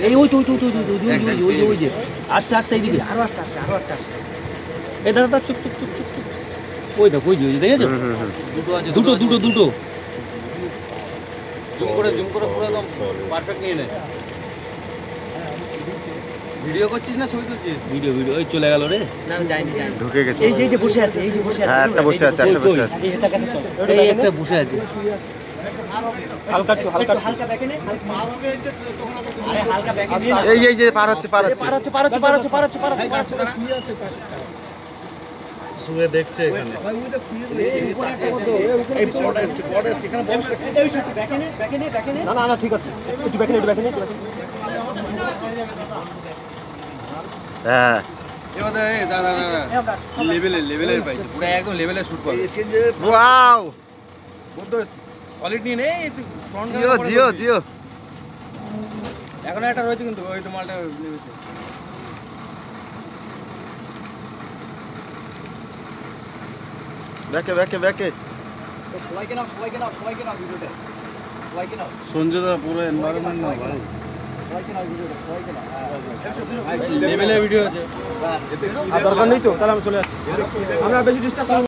এই ওই ওই যে আস্তে আস্তে এইদিকে আরো আস্তে আস্তে আরো আস্তে আস্তে এই দাদা চুপ চুপ চুপ চুপ চুপ ওই দেখো ওই যে দেখেছো দুটো দুটো দুটো জুম করে পুরো একদম পারফেক্ট নিয়ে নেয়। ভিডিও করছিস না ছবি তুলছিস? ভিডিও ওই চলে গেল রে। না যাইনি ঢুকে গেছে। এই যে বসে আছে হ্যাঁ একটা বসে আছে এই এটা কাছে চল এই একটা বসে আছে হালকা ব্যাকে নে আরে হালকা ব্যাকে নে এই যে পার হচ্ছে শুয়ে দেখছে এখানে ভাই ওই দেখ শুয়ে এই পড়া সেখানে বসে এই ব্যাকে নে না ঠিক আছে একটু ব্যাকে নে হ্যাঁ এবারে এই দাদা লেভেলের পাইছে পুরো একদম লেভেলের শুট করে ওয়াও বড় সলিড নিয়ে নে ফ্রন্ট জিও এখন একটা রয়েছে কিন্তু ওই তো মালটা নেমেছে ব্যাকে সবাই কেন ভিডিওটা সবাই কেন সঞ্জয় দা পুরো এনवायरमेंट না ভাই সবাই কেন ভিডিওটা লেভেলের ভিডিও আছে আর দরকার নেই তো তাহলে আমি চলে যাচ্ছি আমরা বেশি ডিসকাস